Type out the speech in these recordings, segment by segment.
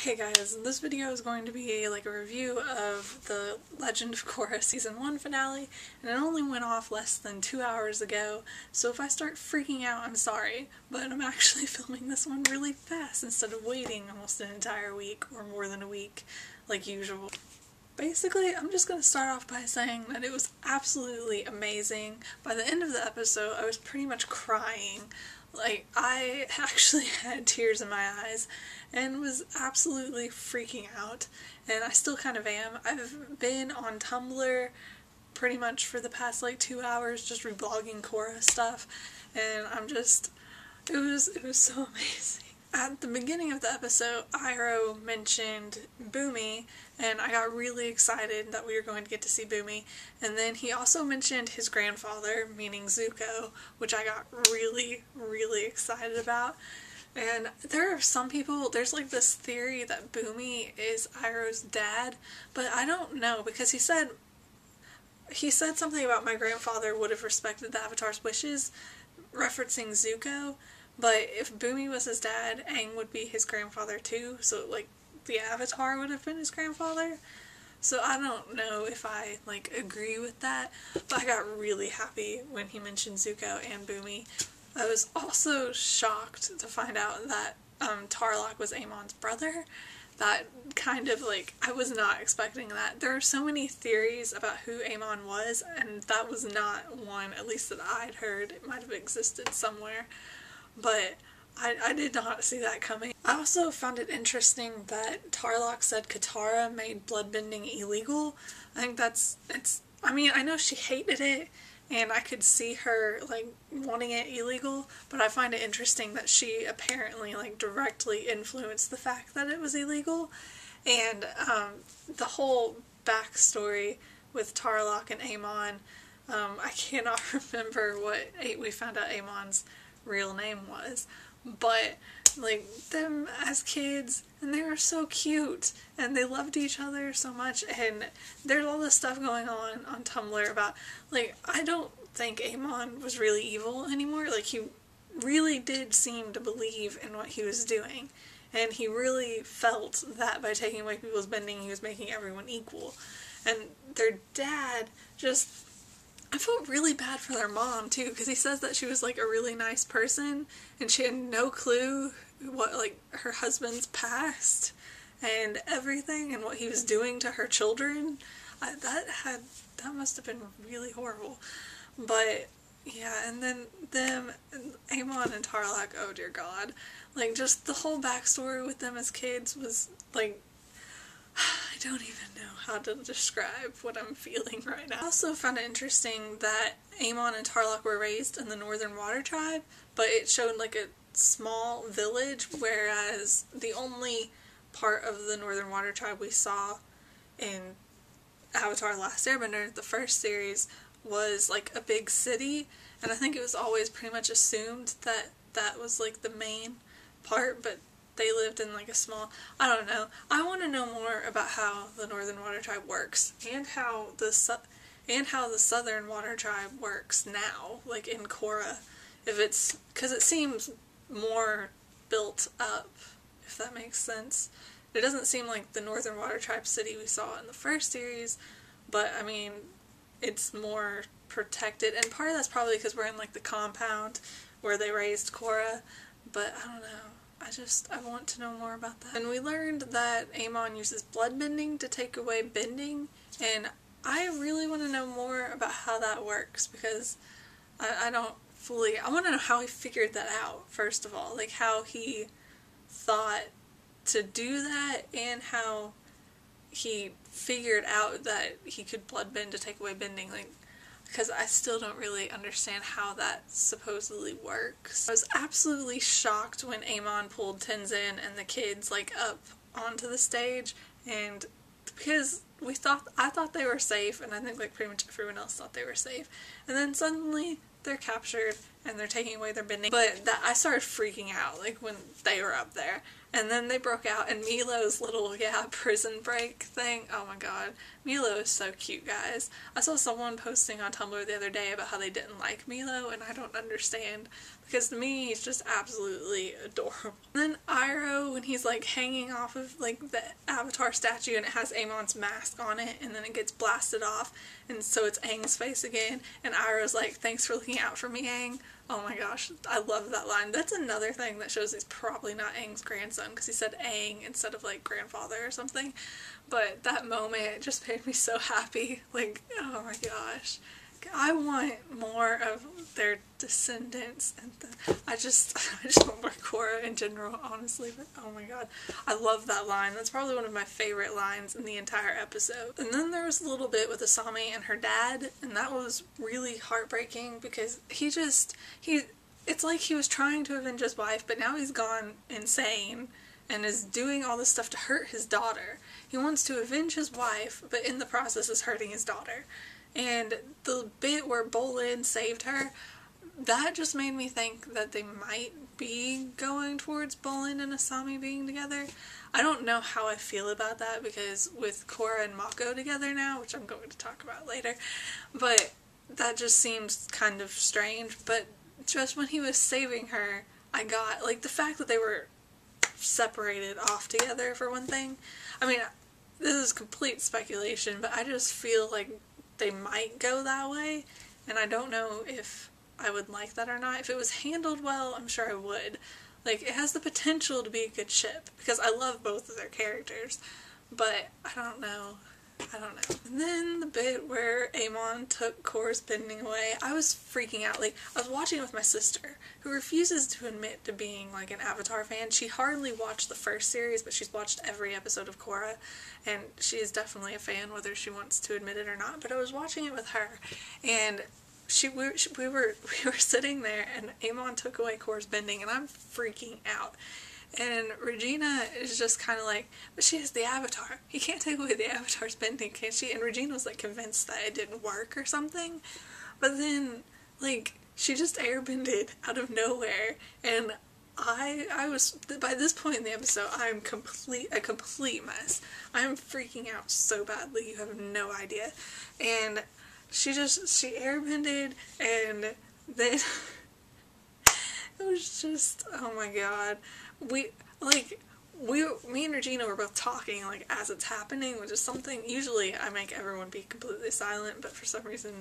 Hey guys, this video is going to be like a review of the Legend of Korra Season 1 finale, and it only went off less than 2 hours ago, so if I start freaking out, I'm sorry, but I'm actually filming this one really fast instead of waiting almost an entire week, or more than a week, like usual. Basically, I'm just going to start off by saying that it was absolutely amazing. By the end of the episode, I was pretty much crying. Like, I actually had tears in my eyes and was absolutely freaking out, and I still kind of am. I've been on Tumblr pretty much for the past like 2 hours just reblogging Korra stuff, and it was so amazing. At the beginning of the episode, Iroh mentioned Bumi, and I got really excited that we were going to get to see Bumi, and then he also mentioned his grandfather, meaning Zuko, which I got really, really excited about. And there are some people, there's like this theory that Bumi is Iroh's dad, but I don't know, because he said something about my grandfather would have respected the Avatar's wishes, referencing Zuko. But if Bumi was his dad, Aang would be his grandfather too, so like the Avatar would have been his grandfather. So I don't know if I like agree with that, but I got really happy when he mentioned Zuko and Bumi. I was also shocked to find out that Tarlok was Amon's brother. That kind of like, I was not expecting that. There are so many theories about who Amon was, and that was not one, at least that I'd heard. It might have existed somewhere. But I did not see that coming. I also found it interesting that Tarlok said Katara made bloodbending illegal. I think I mean, I know she hated it, and I could see her, like, wanting it illegal, but I find it interesting that she apparently, like, directly influenced the fact that it was illegal. And, the whole backstory with Tarlok and Amon, I cannot remember what we found out Amon's real name was, but like them as kids, and they were so cute and they loved each other so much, and there's all this stuff going on Tumblr about, like, I don't think Amon was really evil anymore. Like, he really did seem to believe in what he was doing, and he really felt that by taking away people's bending he was making everyone equal. And their dad just, I felt really bad for their mom, too, because he says that she was, like, a really nice person, and she had no clue what, like, her husband's past and everything, and what he was doing to her children. That must have been really horrible. But, yeah, and then them, Amon and Tarlok, oh dear God. Like, just the whole backstory with them as kids was, like, I don't even know how to describe what I'm feeling right now. I also found it interesting that Amon and Tarlok were raised in the Northern Water Tribe, but it showed like a small village, whereas the only part of the Northern Water Tribe we saw in Avatar: The Last Airbender, the first series, was like a big city, and I think it was always pretty much assumed that that was like the main part, but they lived in like a small, I don't know. I want to know more about how the Northern Water Tribe works, and how the Southern Water Tribe works now, like in Korra. If it's, because it seems more built up, if that makes sense. It doesn't seem like the Northern Water Tribe city we saw in the first series, but I mean, it's more protected, and part of that's probably because we're in like the compound where they raised Korra, but I don't know. I want to know more about that. And we learned that Amon uses bloodbending to take away bending, and I really want to know more about how that works, because I don't fully, I want to know how he figured that out, first of all. Like, how he thought to do that, and how he figured out that he could bloodbend to take away bending. Like, because I still don't really understand how that supposedly works. I was absolutely shocked when Amon pulled Tenzin and the kids, like, up onto the stage, and because I thought they were safe, and I think, like, pretty much everyone else thought they were safe, and then suddenly they're captured, and they're taking away their bending. But I started freaking out, like, when they were up there. And then they broke out, and Milo's little, prison break thing, oh my god. Milo is so cute, guys. I saw someone posting on Tumblr the other day about how they didn't like Milo, and I don't understand. because to me he's just absolutely adorable. And then Iroh, when he's like hanging off of like the Avatar statue and it has Amon's mask on it and then it gets blasted off and so it's Aang's face again and Iroh's like, thanks for looking out for me, Aang. Oh my gosh, I love that line. That's another thing that shows he's probably not Aang's grandson, because he said Aang instead of like grandfather or something. But that moment just made me so happy. Like, oh my gosh. I want more of their descendants, and I just want more Korra in general, honestly, but oh my god, I love that line. That's probably one of my favorite lines in the entire episode. And then there was a little bit with Asami and her dad, and that was really heartbreaking, because it's like he was trying to avenge his wife, but now he's gone insane and is doing all this stuff to hurt his daughter. He wants to avenge his wife, but in the process is hurting his daughter. And the bit where Bolin saved her, that just made me think that they might be going towards Bolin and Asami being together. I don't know how I feel about that, because with Korra and Mako together now, which I'm going to talk about later, but that just seems kind of strange. But just when he was saving her, I got, like, the fact that they were separated off together, for one thing. I mean, this is complete speculation, but I just feel like they might go that way, and I don't know if I would like that or not. If it was handled well, I'm sure I would. Like, it has the potential to be a good ship, because I love both of their characters, but I don't know. And then the bit where Amon took Korra's bending away, I was freaking out. Like, I was watching it with my sister, who refuses to admit to being, like, an Avatar fan. She hardly watched the first series, but she's watched every episode of Korra, and she is definitely a fan, whether she wants to admit it or not. But I was watching it with her, and we were sitting there, and Amon took away Korra's bending, and I'm freaking out. And Regina is just kind of like, but she has the Avatar. He can't take away the Avatar's bending, can she? And Regina was like convinced that it didn't work or something. But then, like, she just airbended out of nowhere, and I was, by this point in the episode, I'm a complete mess. I'm freaking out so badly, you have no idea. And she airbended, and then it was just, oh my god. Me and Regina were both talking, like, as it's happening, which is something, usually I make everyone be completely silent, but for some reason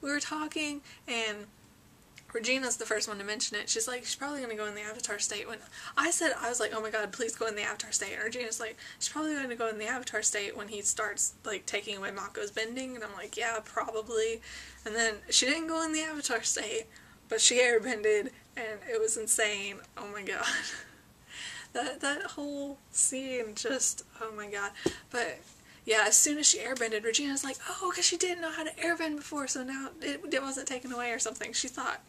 we were talking, and Regina's the first one to mention it. She's like, she's probably going to go in the Avatar state. When I was like, oh my god, please go in the Avatar state. And Regina's like, she's probably going to go in the Avatar state when he starts, like, taking away Mako's bending. And I'm like, yeah, probably. And then she didn't go in the Avatar state, but she airbended, and it was insane. Oh my god. That whole scene just, oh my god. But yeah, as soon as she airbended, Regina's like, oh, because she didn't know how to airbend before, so now it wasn't taken away or something. She thought,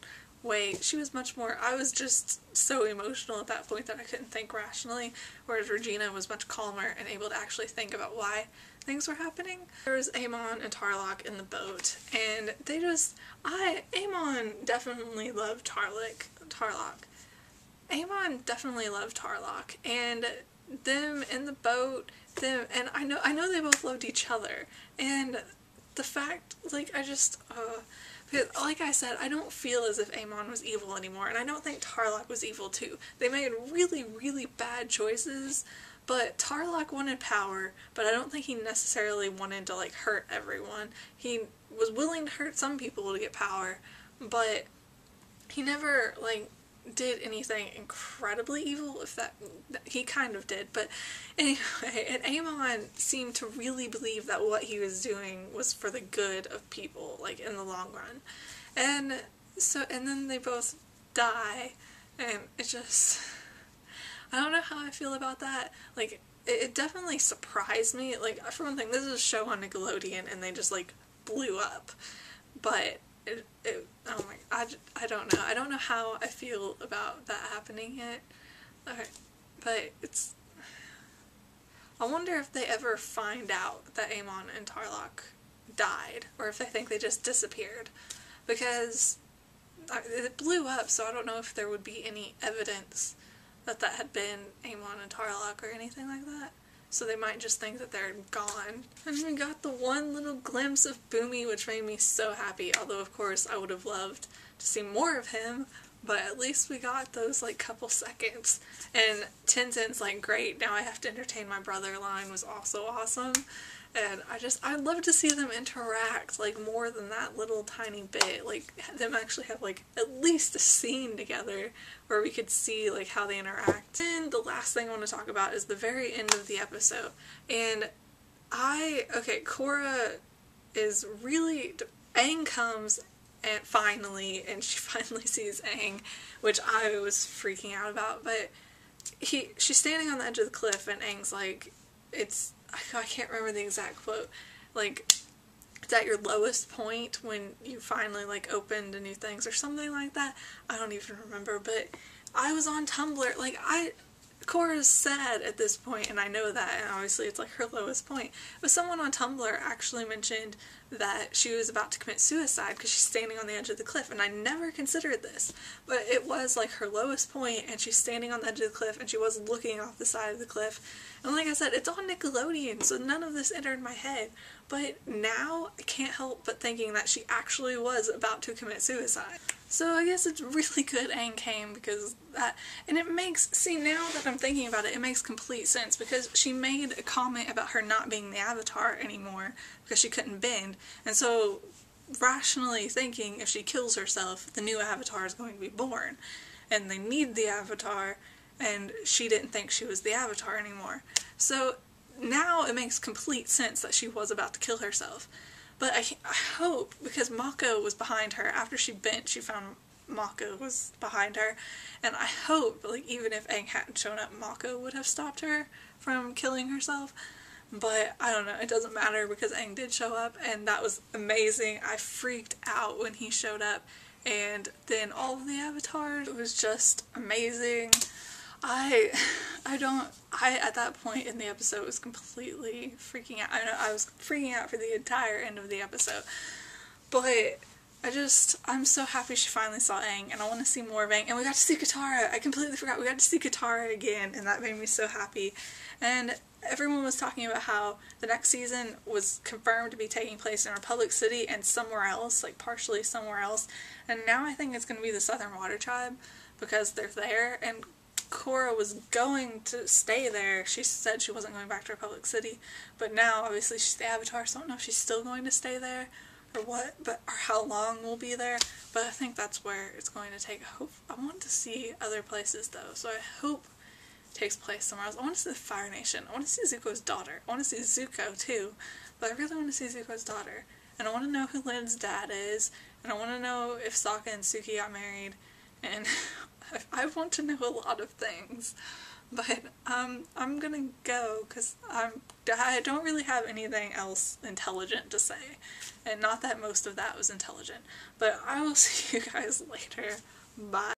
wait, she was much more, I was just so emotional at that point that I couldn't think rationally, whereas Regina was much calmer and able to actually think about why things were happening. There was Amon and Tarlok in the boat, and they just, Amon definitely loved Tarlok. Amon definitely loved Tarlok, and them in the boat, and I know they both loved each other, and the fact, like, because, like I said, I don't feel as if Amon was evil anymore, and I don't think Tarlok was evil too. They made really, really bad choices, but Tarlok wanted power, but I don't think he necessarily wanted to, like, hurt everyone. He was willing to hurt some people to get power, but he never, like, did anything incredibly evil, if that, he kind of did, but anyway, and Amon seemed to really believe that what he was doing was for the good of people, like, in the long run, and then they both die, and it just, I don't know how I feel about that. Like, it definitely surprised me. Like, for one thing, this is a show on Nickelodeon, and they just, like, blew up, but oh my, I don't know. I don't know how I feel about that happening yet. Okay, but I wonder if they ever find out that Amon and Tarlok died, or if they think they just disappeared, because it blew up, so I don't know if there would be any evidence that had been Amon and Tarlok or anything like that. So they might just think that they're gone. And we got the one little glimpse of Boomy, which made me so happy, although of course I would have loved to see more of him, but at least we got those like couple seconds. And Tenzin's like, great, now I have to entertain my brother line was also awesome. And I'd love to see them interact, like, more than that little tiny bit. Like, them actually have, like, at least a scene together where we could see, like, how they interact. And the last thing I want to talk about is the very end of the episode. And Korra is really... Aang comes and she finally sees Aang, which I was freaking out about, but she's standing on the edge of the cliff and Aang's like, I can't remember the exact quote, like, it's at your lowest point when you finally, like, opened to new things or something like that. I don't even remember, but I was on Tumblr, like, Korra's sad at this point, and I know that, and obviously it's like her lowest point, but someone on Tumblr actually mentioned that she was about to commit suicide because she's standing on the edge of the cliff, and I never considered this, but it was like her lowest point, and she's standing on the edge of the cliff, and she was looking off the side of the cliff, and like I said, it's on Nickelodeon, so none of this entered my head, but now I can't help but thinking that she actually was about to commit suicide. So I guess it's really good Aang came because and it makes, now that I'm thinking about it, it makes complete sense because she made a comment about her not being the Avatar anymore because she couldn't bend, and so rationally thinking if she kills herself, the new Avatar is going to be born, and they need the Avatar, and she didn't think she was the Avatar anymore. So now it makes complete sense that she was about to kill herself. But I hope, because Mako was behind her, after she bent, she found Mako was behind her, and I hope, like, even if Aang hadn't shown up, Mako would have stopped her from killing herself. But I don't know, it doesn't matter because Aang did show up, and that was amazing. I freaked out when he showed up, and then all of the avatars, it was just amazing. At that point in the episode was completely freaking out. I know I was freaking out for the entire end of the episode. But I'm so happy she finally saw Aang, and I want to see more of Aang. And we got to see Katara. I completely forgot. We got to see Katara again, and that made me so happy. And everyone was talking about how the next season was confirmed to be taking place in Republic City and somewhere else, like partially somewhere else. And now I think it's going to be the Southern Water Tribe because they're there, and Korra was going to stay there. She said she wasn't going back to Republic City, but now obviously she's the Avatar, so I don't know if she's still going to stay there or what, or how long we'll be there, but I think that's where it's going to take. I want to see other places though, so I hope it takes place somewhere else. I want to see the Fire Nation. I want to see Zuko's daughter. I want to see Zuko too, but I really want to see Zuko's daughter, and I want to know who Lin's dad is, and I want to know if Sokka and Suki got married, and I want to know a lot of things, but I'm gonna go because I don't really have anything else intelligent to say, and not that most of that was intelligent, but I will see you guys later. Bye.